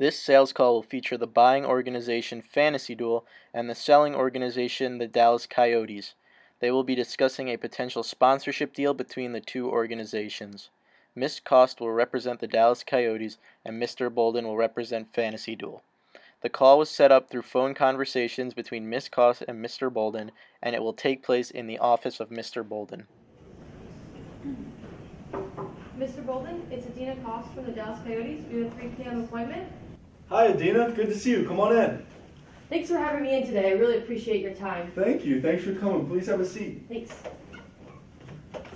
This sales call will feature the buying organization Fantasy Duel and the selling organization the Dallas Coyotes. They will be discussing a potential sponsorship deal between the two organizations. Miss Cost will represent the Dallas Coyotes and Mr. Bolden will represent Fantasy Duel. The call was set up through phone conversations between Miss Cost and Mr. Bolden, and it will take place in the office of Mr. Bolden. Mr. Bolden, it's Adina Cost from the Dallas Coyotes. We have a 3 p.m. appointment. Hi, Adina. Good to see you. Come on in. Thanks for having me in today. I really appreciate your time. Thank you. Thanks for coming. Please have a seat. Thanks.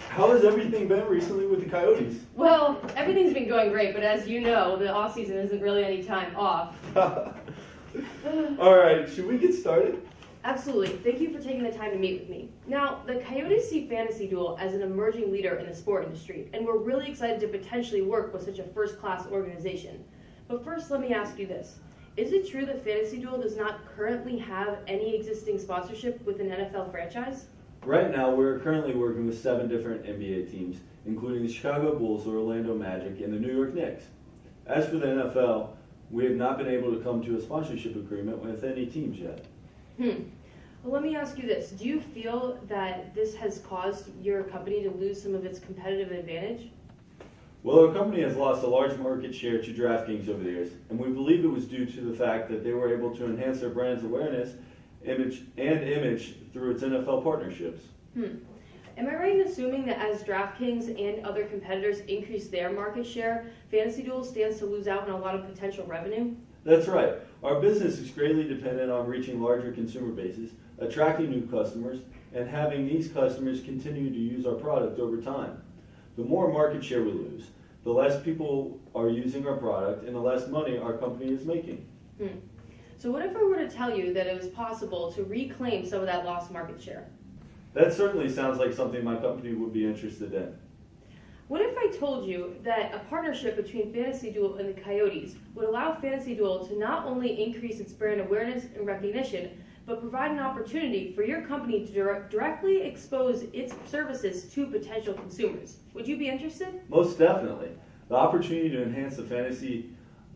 How has everything been recently with the Coyotes? Well, everything's been going great, but as you know, the off season isn't really any time off. All right. Should we get started? Absolutely. Thank you for taking the time to meet with me. Now, the Coyotes see Fantasy Duel as an emerging leader in the sport industry, and we're really excited to potentially work with such a first-class organization. But first, let me ask you this. Is it true that Fantasy Duel does not currently have any existing sponsorship with an NFL franchise? Right now, we're currently working with 7 different NBA teams, including the Chicago Bulls, the Orlando Magic, and the New York Knicks. As for the NFL, we have not been able to come to a sponsorship agreement with any teams yet. Well, let me ask you this. Do you feel that this has caused your company to lose some of its competitive advantage? Well, our company has lost a large market share to DraftKings over the years, and we believe it was due to the fact that they were able to enhance their brand's awareness image through its NFL partnerships. Am I right in assuming that as DraftKings and other competitors increase their market share, Fantasy Duel stands to lose out on a lot of potential revenue? That's right. Our business is greatly dependent on reaching larger consumer bases, attracting new customers, and having these customers continue to use our product over time. The more market share we lose, the less people are using our product and the less money our company is making. So what if I were to tell you that it was possible to reclaim some of that lost market share? That certainly sounds like something my company would be interested in. What if I told you that a partnership between Fantasy Duel and the Coyotes would allow Fantasy Duel to not only increase its brand awareness and recognition, but provide an opportunity for your company to directly expose its services to potential consumers? Would you be interested? Most definitely. The opportunity to enhance the Fantasy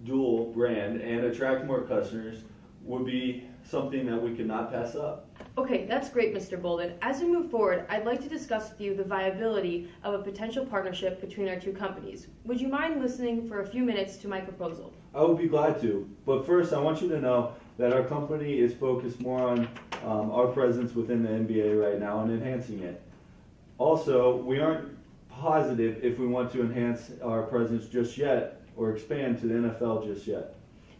Duel brand and attract more customers would be something that we could not pass up. Okay, that's great, Mr. Bolden. As we move forward, I'd like to discuss with you the viability of a potential partnership between our two companies. Would you mind listening for a few minutes to my proposal? I would be glad to, but first I want you to know that our company is focused more on our presence within the NBA right now and enhancing it. Also, we aren't positive if we want to enhance our presence just yet or expand to the NFL just yet.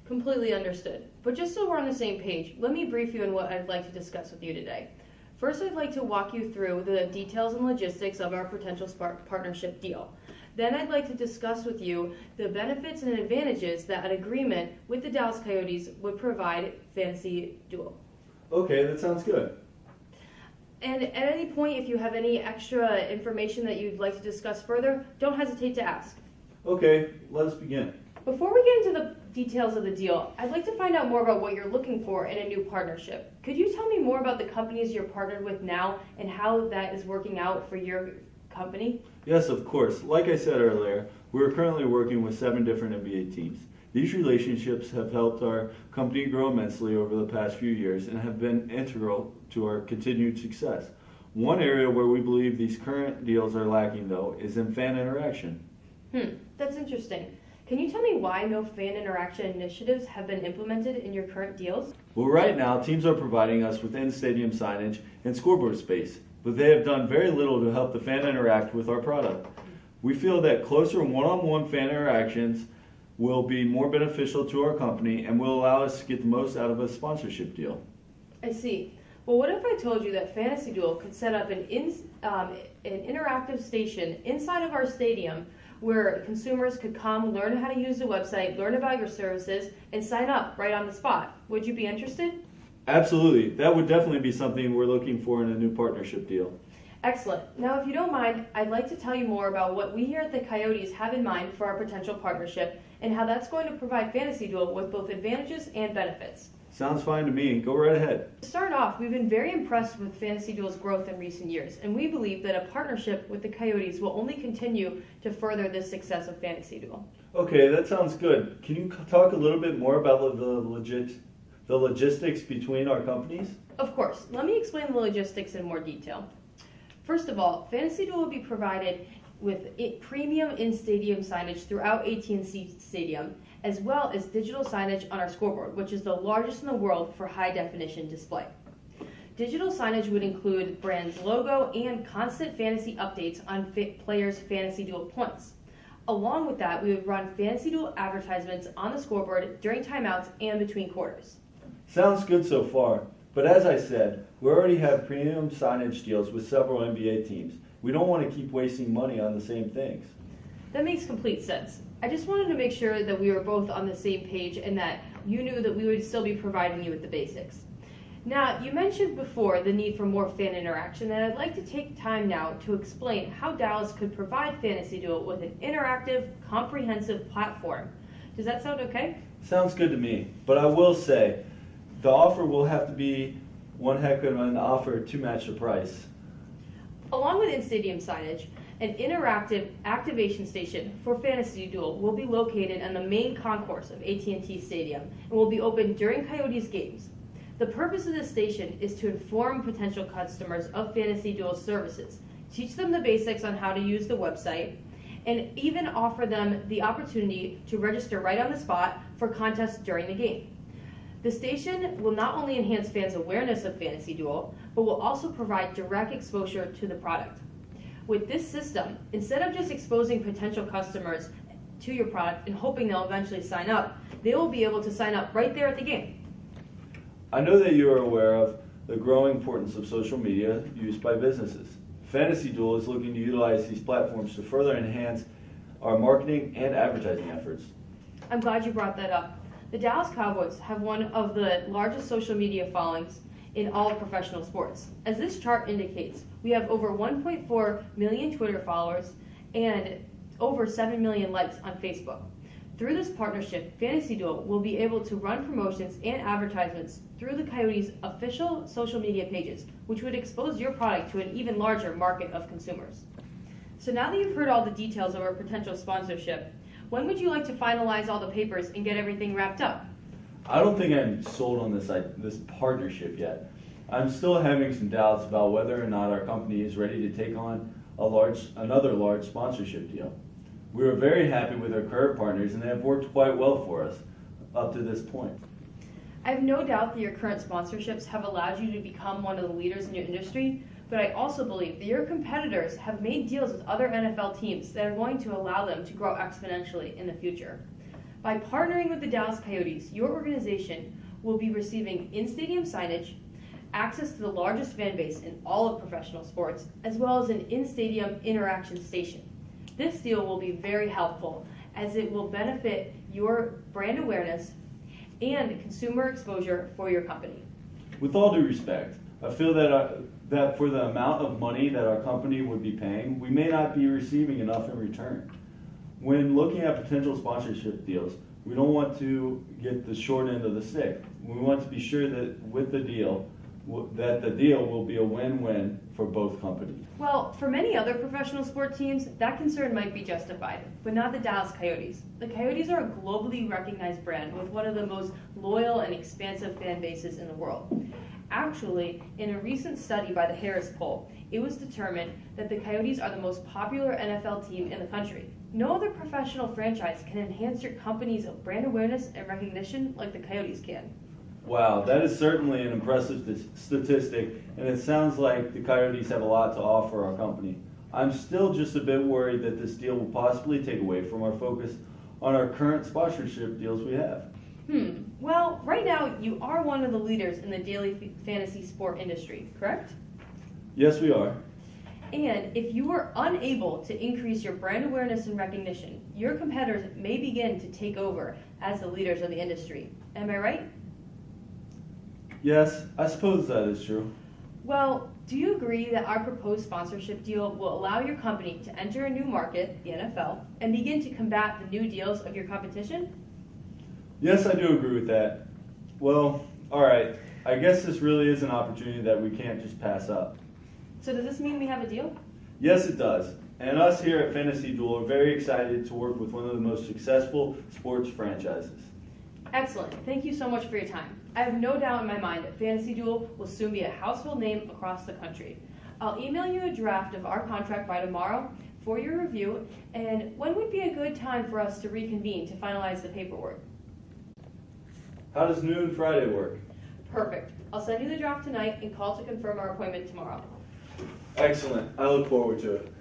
Completely understood. But just so we're on the same page, let me brief you on what I'd like to discuss with you today. First, I'd like to walk you through the details and logistics of our potential partnership deal. Then I'd like to discuss with you the benefits and advantages that an agreement with the Dallas Coyotes would provide Fantasy Duel. Okay, that sounds good. And at any point, if you have any extra information that you'd like to discuss further, don't hesitate to ask. Okay, let us begin. Before we get into the details of the deal, I'd like to find out more about what you're looking for in a new partnership. Could you tell me more about the companies you're partnered with now and how that is working out for your company? Yes, of course. Like I said earlier, we're currently working with 7 different NBA teams. These relationships have helped our company grow immensely over the past few years and have been integral to our continued success. One area where we believe these current deals are lacking, though, is in fan interaction. That's interesting. Can you tell me why no fan interaction initiatives have been implemented in your current deals? Well, right now, teams are providing us with in-stadium signage and scoreboard space, but they have done very little to help the fan interact with our product. We feel that closer one-on-one fan interactions will be more beneficial to our company and will allow us to get the most out of a sponsorship deal. I see. Well, what if I told you that Fantasy Duel could set up an interactive station inside of our stadium where consumers could come, learn how to use the website, learn about your services, and sign up right on the spot? Would you be interested? Absolutely. That would definitely be something we're looking for in a new partnership deal. Excellent. Now, if you don't mind, I'd like to tell you more about what we here at the Coyotes have in mind for our potential partnership and how that's going to provide Fantasy Duel with both advantages and benefits. Sounds fine to me. Go right ahead. To start off, we've been very impressed with Fantasy Duel's growth in recent years, and we believe that a partnership with the Coyotes will only continue to further the success of Fantasy Duel. Okay, that sounds good. Can you talk a little bit more about the logistics between our companies? Of course, let me explain the logistics in more detail. First of all, Fantasy Duel will be provided with premium in-stadium signage throughout AT&T Stadium, as well as digital signage on our scoreboard, which is the largest in the world for high-definition display. Digital signage would include the brand's logo and constant fantasy updates on players' Fantasy Duel points. Along with that, we would run Fantasy Duel advertisements on the scoreboard during timeouts and between quarters. Sounds good so far, but as I said, we already have premium signage deals with several NBA teams. We don't want to keep wasting money on the same things. That makes complete sense. I just wanted to make sure that we were both on the same page and that you knew that we would still be providing you with the basics. Now, you mentioned before the need for more fan interaction, and I'd like to take time now to explain how Dallas could provide Fantasy Duel with an interactive, comprehensive platform. Does that sound okay? Sounds good to me, but I will say, the offer will have to be one heck of an offer to match the price. Along with in-stadium signage, an interactive activation station for Fantasy Duel will be located in the main concourse of AT&T Stadium and will be open during Coyotes games. The purpose of this station is to inform potential customers of Fantasy Duel services, teach them the basics on how to use the website, and even offer them the opportunity to register right on the spot for contests during the game. The station will not only enhance fans' awareness of Fantasy Duel, but will also provide direct exposure to the product. With this system, instead of just exposing potential customers to your product and hoping they'll eventually sign up, they will be able to sign up right there at the game. I know that you are aware of the growing importance of social media used by businesses. Fantasy Duel is looking to utilize these platforms to further enhance our marketing and advertising efforts. I'm glad you brought that up. The Dallas Cowboys have one of the largest social media followings in all of professional sports. As this chart indicates, we have over 1.4 million Twitter followers and over 7 million likes on Facebook. Through this partnership, Fantasy Duel will be able to run promotions and advertisements through the Coyotes' official social media pages, which would expose your product to an even larger market of consumers. So now that you've heard all the details of our potential sponsorship, when would you like to finalize all the papers and get everything wrapped up? I don't think I'm sold on this partnership yet. I'm still having some doubts about whether or not our company is ready to take on another large sponsorship deal. We are very happy with our current partners and they have worked quite well for us up to this point. I have no doubt that your current sponsorships have allowed you to become one of the leaders in your industry, but I also believe that your competitors have made deals with other NFL teams that are going to allow them to grow exponentially in the future. By partnering with the Dallas Coyotes, your organization will be receiving in-stadium signage, access to the largest fan base in all of professional sports, as well as an in-stadium interaction station. This deal will be very helpful as it will benefit your brand awareness and consumer exposure for your company. With all due respect, I feel that for the amount of money that our company would be paying, we may not be receiving enough in return. When looking at potential sponsorship deals, we don't want to get the short end of the stick. We want to be sure that with the deal, that the deal will be a win-win for both companies. Well, for many other professional sport teams, that concern might be justified, but not the Dallas Coyotes. The Coyotes are a globally recognized brand with one of the most loyal and expansive fan bases in the world. Actually, in a recent study by the Harris Poll, it was determined that the Coyotes are the most popular NFL team in the country. No other professional franchise can enhance your company's brand awareness and recognition like the Coyotes can. Wow, that is certainly an impressive statistic, and it sounds like the Coyotes have a lot to offer our company. I'm still just a bit worried that this deal will possibly take away from our focus on our current sponsorship deals we have. Well, right now you are one of the leaders in the daily fantasy sport industry, correct? Yes, we are. And if you are unable to increase your brand awareness and recognition, your competitors may begin to take over as the leaders of the industry. Am I right? Yes, I suppose that is true. Well, do you agree that our proposed sponsorship deal will allow your company to enter a new market, the NFL, and begin to combat the new deals of your competition? Yes, I do agree with that. Well, all right. I guess this really is an opportunity that we can't just pass up. So does this mean we have a deal? Yes, it does. And us here at Fantasy Duel are very excited to work with one of the most successful sports franchises. Excellent. Thank you so much for your time. I have no doubt in my mind that Fantasy Duel will soon be a household name across the country. I'll email you a draft of our contract by tomorrow for your review, and when would be a good time for us to reconvene to finalize the paperwork? How does noon Friday work? Perfect. I'll send you the draft tonight and call to confirm our appointment tomorrow. Excellent. I look forward to it.